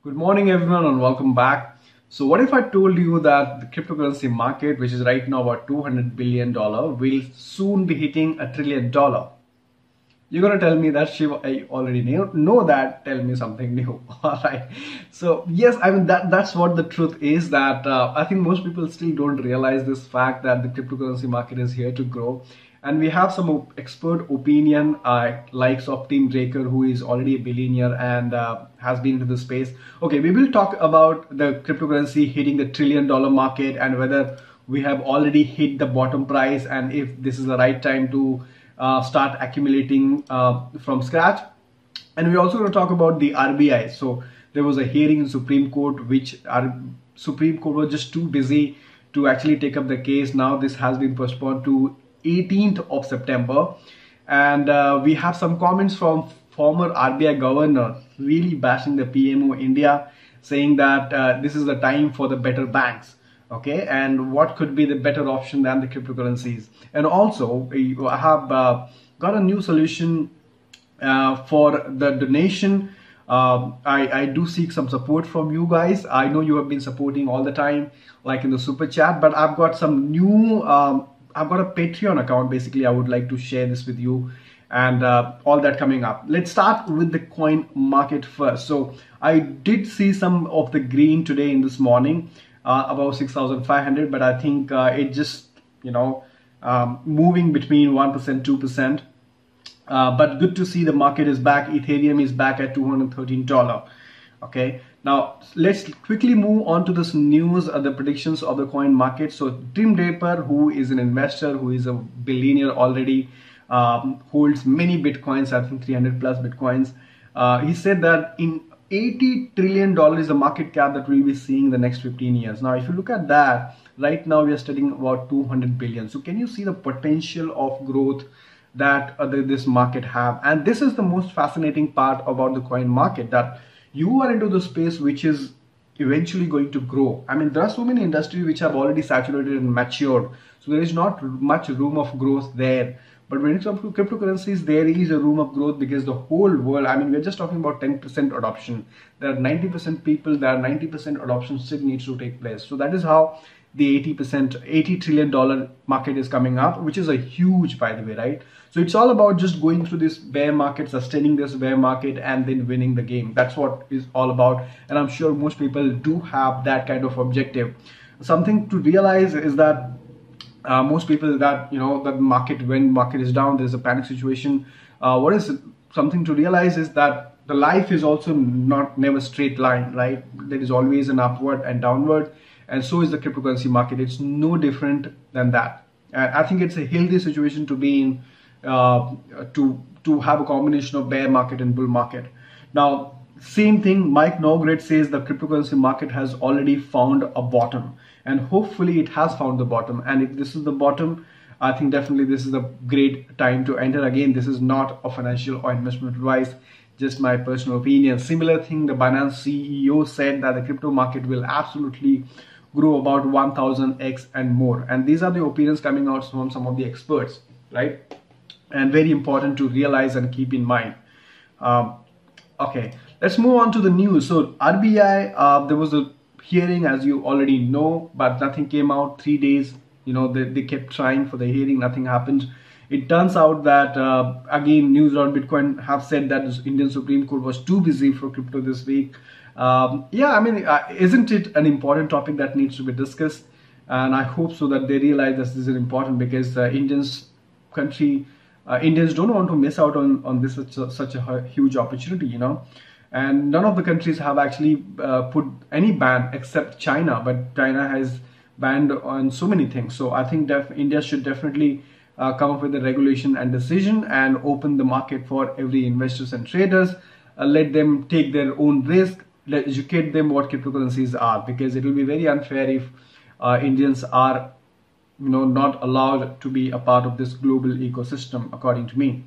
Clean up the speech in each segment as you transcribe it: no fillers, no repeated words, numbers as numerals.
Good morning everyone and welcome back. So what if I told you that the cryptocurrency market, which is right now about $200 billion, will soon be hitting $1 trillion? You're gonna tell me that, Shiv, I already know that, tell me something new. All right. So yes, I mean that's what the truth is, that I think most people still don't realize this fact that the cryptocurrency market is here to grow. And we have some expert opinion, likes of Tim Draker, who is already a billionaire and has been into the space. Okay, we will talk about the cryptocurrency hitting the $1 trillion market and whether we have already hit the bottom price and if this is the right time to start accumulating from scratch. And we're also going to talk about the RBI. So there was a hearing in Supreme Court, which our Supreme Court was just too busy to actually take up the case. Now this has been postponed to 18th of September. And we have some comments from former RBI governor really bashing the PMO India, saying that this is the time for the better banks. Okay, and what could be the better option than the cryptocurrencies? And also, I have got a new solution for the donation. I do seek some support from you guys. I know you have been supporting all the time, like in the super chat, but I've got some new, I've got a Patreon account. Basically, I would like to share this with you and all that coming up. Let's start with the coin market first. So I did see some of the green today in this morning, about 6,500, but I think it just, moving between 1%, 2%. But good to see the market is back. Ethereum is back at $213. Okay, now let's quickly move on to this news, the predictions of the coin market. So Tim Draper, who is an investor, who is a billionaire already, holds many bitcoins, I think 300 plus bitcoins. He said that in $80 trillion is the market cap that we'll be seeing in the next 15 years. Now, if you look at that, right now we are studying about 200 billion. So can you see the potential of growth that this market have? And this is the most fascinating part about the coin market, that you are into the space which is eventually going to grow. I mean, there are so many industries which have already saturated and matured. So there is not much room of growth there. But when it comes to cryptocurrencies, there is a room of growth because the whole world, I mean, we're just talking about 10% adoption. There are 90% people, there are 90% adoption still needs to take place. So that is how the $80 trillion market is coming up, which is a huge, by the way, right? So it's all about just going through this bear market, sustaining this bear market, and then winning the game. That's what it's all about. And I'm sure most people do have that kind of objective. Something to realize is that most people that, the market, when market is down, there's a panic situation. What is something to realize is that the life is also never straight line, right? There is always an upward and downward. And so is the cryptocurrency market. It's no different than that. And I think it's a healthy situation to be in, to have a combination of bear market and bull market. Now, same thing, Mike Nogret says the cryptocurrency market has already found a bottom, and hopefully it has found the bottom. And if this is the bottom, I think definitely this is a great time to enter. Again, this is not a financial or investment advice, just my personal opinion. Similar thing, the BINANCE CEO said that the crypto market will absolutely grow about 1000x and more. And these are the opinions coming out from some of the experts, right? And very important to realize and keep in mind. Okay, let's move on to the news. So RBI, there was a hearing, as you already know, but nothing came out. 3 days, they kept trying for the hearing, nothing happened. It turns out that, again, news around Bitcoin have said that the Indian Supreme Court was too busy for crypto this week. Yeah, I mean, isn't it an important topic that needs to be discussed? And I hope so that they realize this is important, because Indians don't want to miss out on this such a huge opportunity, And none of the countries have actually put any ban except China, but China has banned on so many things. So I think India should definitely come up with a regulation and decision and open the market for every investors and traders. Let them take their own risk. Let educate them what cryptocurrencies are, because it will be very unfair if Indians are not allowed to be a part of this global ecosystem, according to me.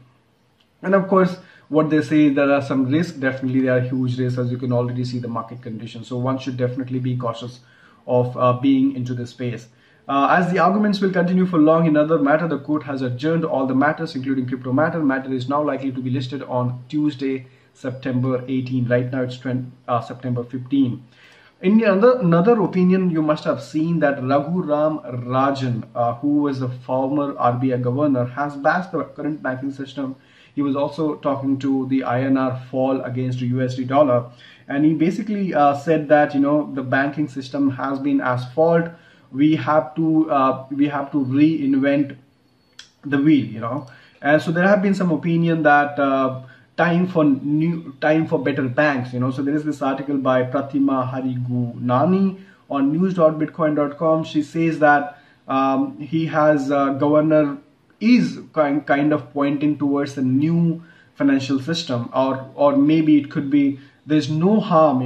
And of course, what they say, there are some risks. Definitely there are huge risks, as you can already see the market conditions. So one should definitely be cautious of being into this space. As the arguments will continue for long in another matter, the court has adjourned all the matters, including crypto matter. Matter is now likely to be listed on Tuesday, September 18. Right now it's September 15. In another opinion, you must have seen that Raghu Ram Rajan, who was a former RBI governor, has bashed the current banking system. He was also talking to the INR fall against the USD dollar, and he basically said that the banking system has been at fault. We have to reinvent the wheel, and so there have been some opinion that time for better banks, so there is this article by Pratima Harigunani on news.bitcoin.com. She says that he has governor is kind of pointing towards a new financial system, or maybe it could be there's no harm,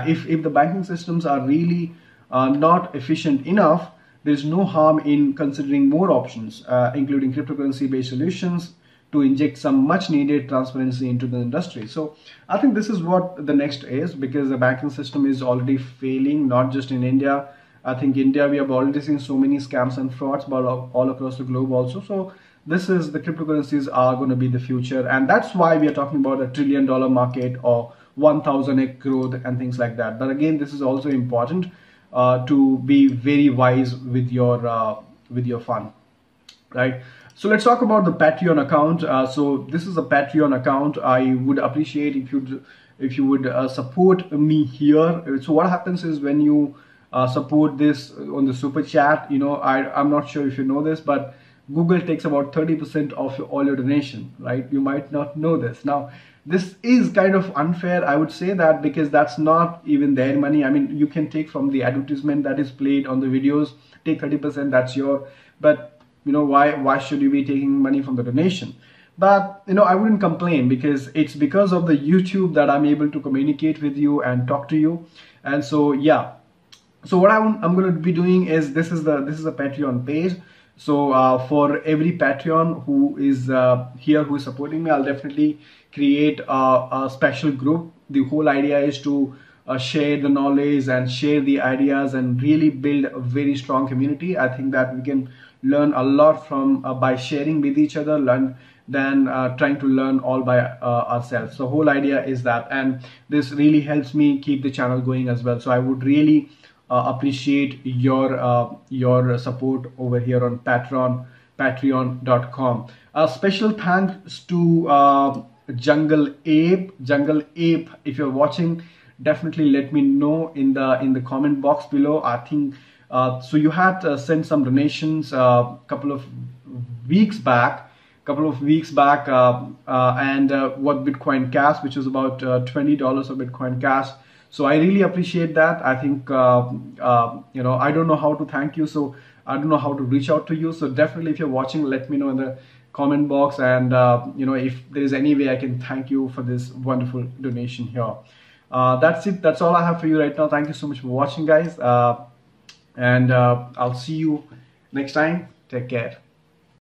if the banking systems are really not efficient enough, there's no harm in considering more options, including cryptocurrency-based solutions, to inject some much needed transparency into the industry. So I think this is what the next is, because the banking system is already failing, not just in India. I think India, we have already seen so many scams and frauds, but all across the globe also. So this is, the cryptocurrencies are going to be the future. And that's why we are talking about $1 trillion market or 1,000x growth and things like that. But again, this is also important to be very wise with your fund, right? So let's talk about the Patreon account. So this is a Patreon account. I would appreciate if you would support me here. So what happens is, when you support this on the super chat, I'm not sure if you know this, but Google takes about 30% of all your donation, right? You might not know this. Now, this is kind of unfair, I would say that, because that's not even their money. I mean, you can take from the advertisement that is played on the videos, take 30%, that's your, but why should you be taking money from the donation? But I wouldn't complain, because it's because of the YouTube that I'm able to communicate with you and talk to you. And so yeah, so what I'm going to be doing is, this is a Patreon page. So for every Patreon who is here, who is supporting me, I'll definitely create a special group. The whole idea is to share the knowledge and share the ideas and really build a very strong community. I think that we can learn a lot from by sharing with each other, than trying to learn all by ourselves. So whole idea is that, and this really helps me keep the channel going as well. So I would really appreciate your support over here on patreon.com. A special thanks to Jungle Ape. If you're watching, definitely let me know in the comment box below. I think so you had sent some donations a couple of weeks back, and what Bitcoin Cash, which was about $20 of Bitcoin Cash. So I really appreciate that. I think I don't know how to thank you, so I don't know how to reach out to you. So definitely, if you're watching, let me know in the comment box, and if there is any way I can thank you for this wonderful donation here. That's it. That's all I have for you right now. Thank you so much for watching, guys, and I'll see you next time. Take care.